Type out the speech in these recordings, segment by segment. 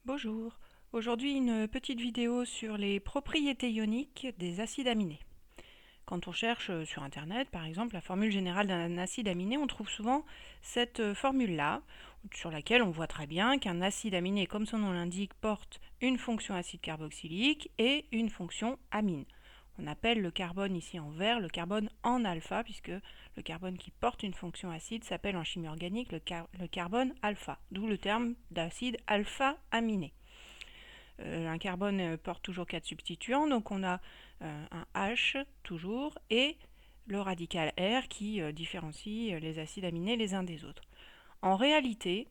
Bonjour, aujourd'hui une petite vidéo sur les propriétés ioniques des acides aminés. Quand on cherche sur internet par exemple la formule générale d'un acide aminé, on trouve souvent cette formule-là, sur laquelle on voit très bien qu'un acide aminé, comme son nom l'indique, porte une fonction acide carboxylique et une fonction amine. On appelle le carbone ici en vert le carbone en alpha, puisque le carbone qui porte une fonction acide s'appelle en chimie organique le carbone alpha, d'où le terme d'acide alpha-aminé. Un carbone porte toujours 4 substituants, donc on a un H toujours et le radical R qui différencie les acides aminés les uns des autres. En réalité,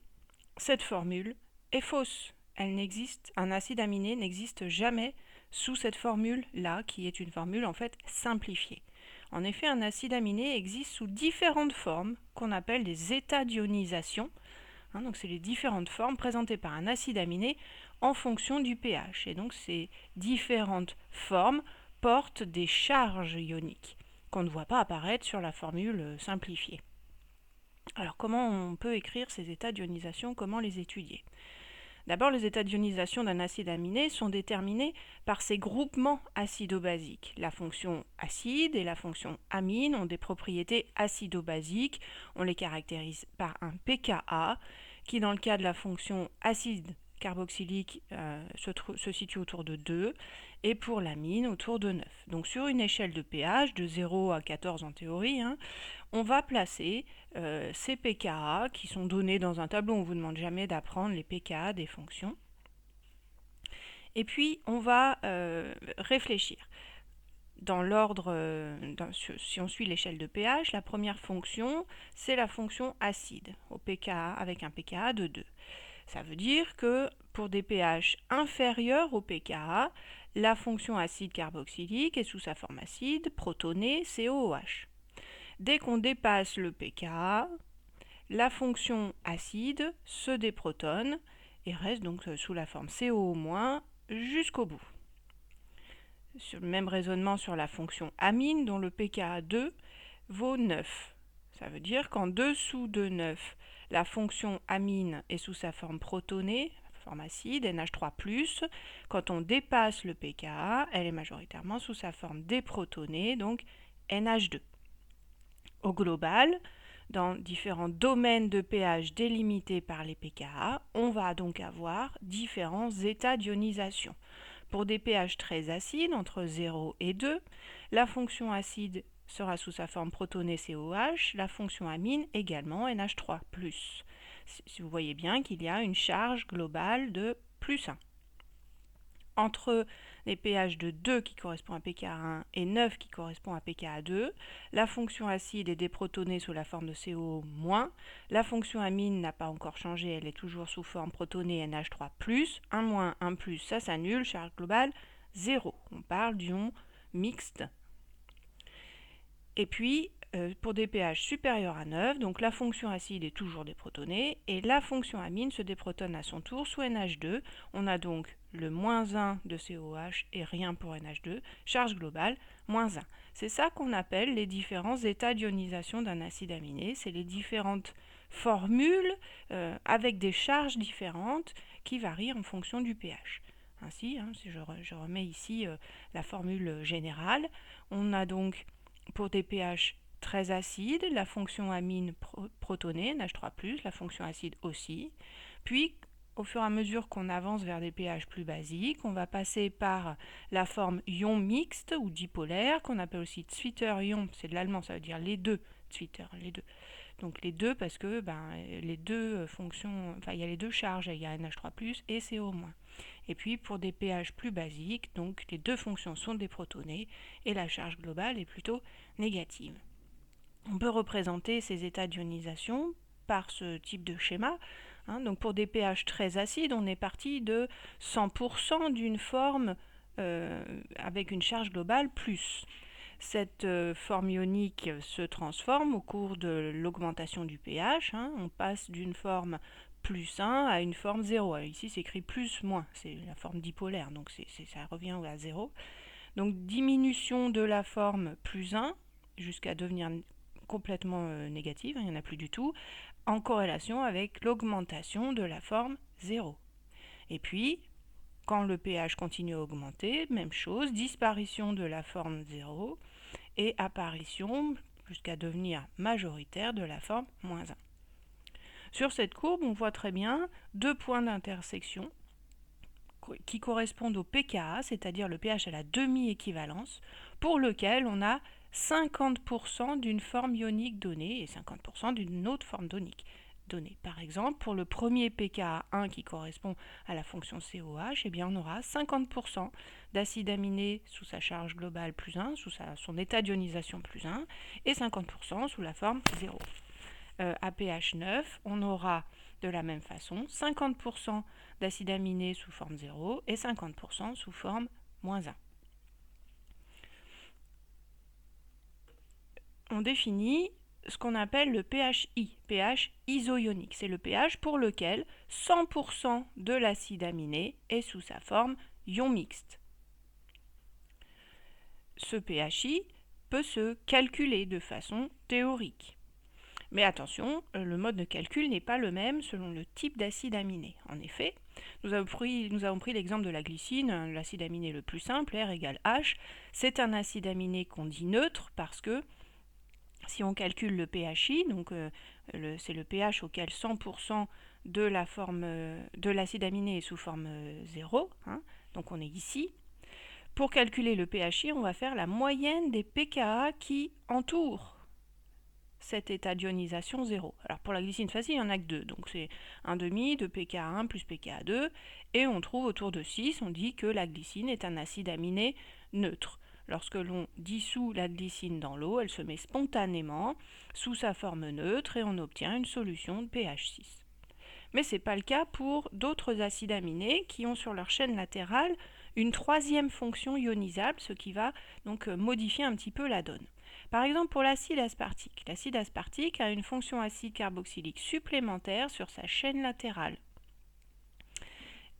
cette formule est fausse. Un acide aminé n'existe jamais sous cette formule-là, qui est une formule en fait simplifiée. En effet, un acide aminé existe sous différentes formes qu'on appelle des états d'ionisation. Donc c'est les différentes formes présentées par un acide aminé en fonction du pH. Et donc ces différentes formes portent des charges ioniques qu'on ne voit pas apparaître sur la formule simplifiée. Alors comment on peut écrire ces états d'ionisation, comment les étudier? D'abord, les états d'ionisation d'un acide aminé sont déterminés par ses groupements acido-basiques. La fonction acide et la fonction amine ont des propriétés acido-basiques. On les caractérise par un pKa qui, dans le cas de la fonction acide carboxylique, se situe autour de 2 et pour l'amine autour de 9. Donc sur une échelle de pH de 0 à 14 en théorie, on va placer ces pKa qui sont donnés dans un tableau. On ne vous demande jamais d'apprendre les pKa des fonctions. Et puis on va réfléchir. Dans l'ordre, si on suit l'échelle de pH, la première fonction, c'est la fonction acide, au pKa, avec un pKa de 2. Ça veut dire que pour des pH inférieurs au pKa, la fonction acide carboxylique est sous sa forme acide, protonée, COOH. Dès qu'on dépasse le pKa, la fonction acide se déprotonne et reste donc sous la forme CO- jusqu'au bout. Sur le même raisonnement sur la fonction amine, dont le pKa 2 vaut 9. Ça veut dire qu'en dessous de 9, la fonction amine est sous sa forme protonée, forme acide, NH3+. Quand on dépasse le pKa, elle est majoritairement sous sa forme déprotonée, donc NH2. Au global, dans différents domaines de pH délimités par les pKa, on va donc avoir différents états d'ionisation. Pour des pH très acides, entre 0 et 2, la fonction acide sera sous sa forme protonée COH, la fonction amine également NH3+. Si vous voyez bien qu'il y a une charge globale de plus 1. Entre les pH de 2 qui correspond à pKa1 et 9 qui correspond à pKa2, la fonction acide est déprotonée sous la forme de CO-. La fonction amine n'a pas encore changé, elle est toujours sous forme protonée NH3+. 1-, 1+, ça s'annule, charge globale 0. On parle d'ion mixte. Et puis, pour des pH supérieurs à 9, donc la fonction acide est toujours déprotonée et la fonction amine se déprotonne à son tour sous NH2. On a donc le -1 de COH et rien pour NH2, charge globale -1. C'est ça qu'on appelle les différents états d'ionisation d'un acide aminé. C'est les différentes formules avec des charges différentes qui varient en fonction du pH. Ainsi, si je remets ici la formule générale, on a donc pour des pH très acides, la fonction amine protonée, NH3+, la fonction acide aussi. Puis, au fur et à mesure qu'on avance vers des pH plus basiques, on va passer par la forme ion mixte ou dipolaire, qu'on appelle aussi Zwitter-Ion, c'est de l'allemand, ça veut dire les deux, Zwitter, les deux. Donc les deux parce que les deux fonctions, il y a les deux charges, il y a NH3+, et CO-. Et puis pour des pH plus basiques, donc les deux fonctions sont déprotonées et la charge globale est plutôt négative. On peut représenter ces états d'ionisation par ce type de schéma. Donc pour des pH très acides, on est parti de 100% d'une forme avec une charge globale plus. Cette forme ionique se transforme au cours de l'augmentation du pH. On passe d'une forme plus 1 à une forme 0. Alors ici, c'est écrit plus moins, c'est la forme dipolaire, donc ça revient à 0. Donc diminution de la forme plus 1 jusqu'à devenir complètement négative, il n'y en a plus du tout, en corrélation avec l'augmentation de la forme 0. Et puis, quand le pH continue à augmenter, même chose, disparition de la forme 0 et apparition, jusqu'à devenir majoritaire, de la forme -1. Sur cette courbe, on voit très bien deux points d'intersection qui correspondent au pKa, c'est-à-dire le pH à la demi-équivalence, pour lequel on a 50% d'une forme ionique donnée et 50% d'une autre forme ionique donnée. Par exemple, pour le premier pKa1 qui correspond à la fonction COH, eh bien on aura 50% d'acide aminé sous sa charge globale plus 1, sous son état d'ionisation plus 1, et 50% sous la forme 0. À pH 9, on aura de la même façon 50% d'acide aminé sous forme 0 et 50% sous forme -1. On définit ce qu'on appelle le pHi, pH isoionique. C'est le pH pour lequel 100% de l'acide aminé est sous sa forme ion mixte. Ce pHi peut se calculer de façon théorique. Mais attention, le mode de calcul n'est pas le même selon le type d'acide aminé. En effet, nous avons pris l'exemple de la glycine, l'acide aminé le plus simple, R égale H. C'est un acide aminé qu'on dit neutre parce que si on calcule le pHi, donc c'est le pH auquel 100% de l'acide aminé est sous forme 0, donc on est ici. Pour calculer le pHi, on va faire la moyenne des pKa qui entourent cet état d'ionisation 0. Alors pour la glycine facile, il n'y en a que 2, donc c'est 1,5 de pKa1 plus pKa2, et on trouve autour de 6, on dit que la glycine est un acide aminé neutre. Lorsque l'on dissout la glycine dans l'eau, elle se met spontanément sous sa forme neutre et on obtient une solution de pH 6. Mais ce n'est pas le cas pour d'autres acides aminés qui ont sur leur chaîne latérale une troisième fonction ionisable, ce qui va donc modifier un petit peu la donne. Par exemple, pour l'acide aspartique. L'acide aspartique a une fonction acide carboxylique supplémentaire sur sa chaîne latérale.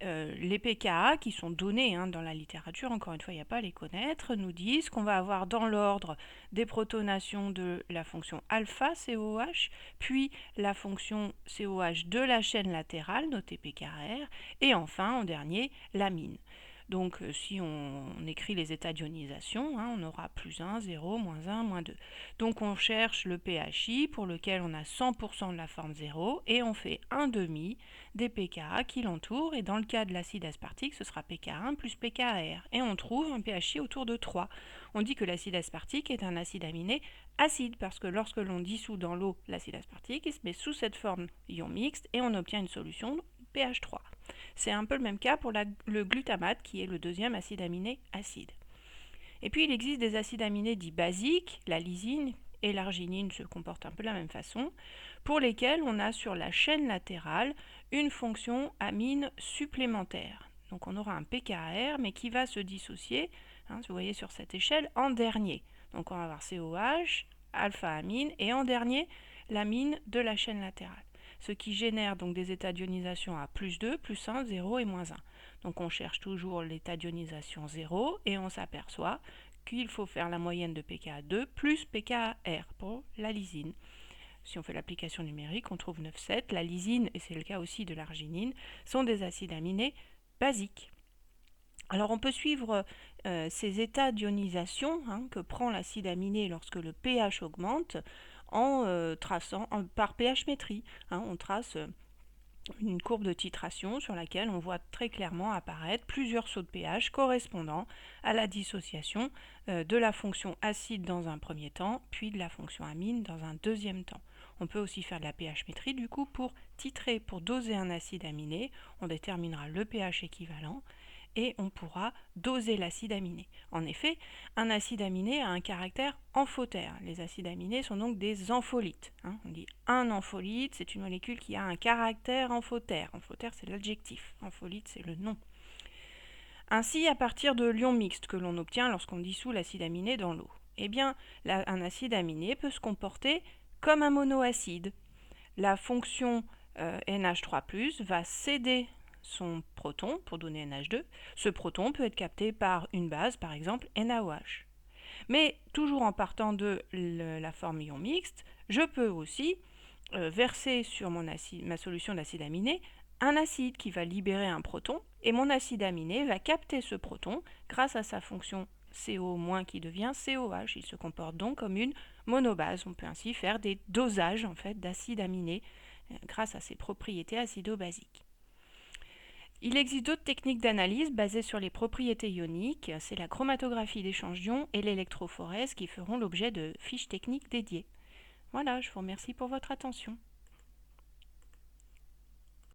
Les pKa qui sont donnés dans la littérature, encore une fois, il n'y a pas à les connaître, nous disent qu'on va avoir dans l'ordre des protonations de la fonction alpha COH, puis la fonction COH de la chaîne latérale, notée pKr, et enfin, en dernier, l'amine. Donc si on écrit les états d'ionisation, on aura plus 1, 0, moins 1, moins 2. Donc on cherche le pHi pour lequel on a 100% de la forme 0 et on fait 1,5 des pKa qui l'entourent. Et dans le cas de l'acide aspartique, ce sera pK1 plus pKr. Et on trouve un pHi autour de 3. On dit que l'acide aspartique est un acide aminé acide parce que lorsque l'on dissout dans l'eau l'acide aspartique, il se met sous cette forme ion mixte et on obtient une solution pH 3. C'est un peu le même cas pour le glutamate qui est le deuxième acide aminé acide. Et puis il existe des acides aminés dits basiques, la lysine et l'arginine se comportent un peu de la même façon, pour lesquels on a sur la chaîne latérale une fonction amine supplémentaire. Donc on aura un pKr mais qui va se dissocier, vous voyez sur cette échelle, en dernier. Donc on va avoir COH, alpha-amine et en dernier l'amine de la chaîne latérale. Ce qui génère donc des états d'ionisation à plus 2, plus 1, 0 et moins 1. Donc on cherche toujours l'état d'ionisation 0 et on s'aperçoit qu'il faut faire la moyenne de pKa2 plus pKar pour la lysine. Si on fait l'application numérique, on trouve 9,7. La lysine, et c'est le cas aussi de l'arginine, sont des acides aminés basiques. Alors on peut suivre ces états d'ionisation que prend l'acide aminé lorsque le pH augmente en traçant par pH-métrie. On trace une courbe de titration sur laquelle on voit très clairement apparaître plusieurs sauts de pH correspondant à la dissociation de la fonction acide dans un premier temps, puis de la fonction amine dans un deuxième temps. On peut aussi faire de la pH-métrie du coup pour titrer, pour doser un acide aminé. On déterminera le pH équivalent et on pourra doser l'acide aminé. En effet, un acide aminé a un caractère amphotère. Les acides aminés sont donc des ampholites. On dit un ampholite, c'est une molécule qui a un caractère amphotère. Amphotère, c'est l'adjectif. Ampholite, c'est le nom. Ainsi, à partir de l'ion mixte que l'on obtient lorsqu'on dissout l'acide aminé dans l'eau, eh bien, un acide aminé peut se comporter comme un monoacide. La fonction NH3+, va céder son proton pour donner NH2. Ce proton peut être capté par une base, par exemple NaOH. Mais toujours en partant de la forme ion mixte, je peux aussi verser sur ma solution d'acide aminé un acide qui va libérer un proton et mon acide aminé va capter ce proton grâce à sa fonction CO- qui devient COH. Il se comporte donc comme une monobase. On peut ainsi faire des dosages d'acides aminés grâce à ses propriétés acido-basiques. Il existe d'autres techniques d'analyse basées sur les propriétés ioniques, c'est la chromatographie d'échange d'ions et l'électrophorèse qui feront l'objet de fiches techniques dédiées. Voilà, je vous remercie pour votre attention.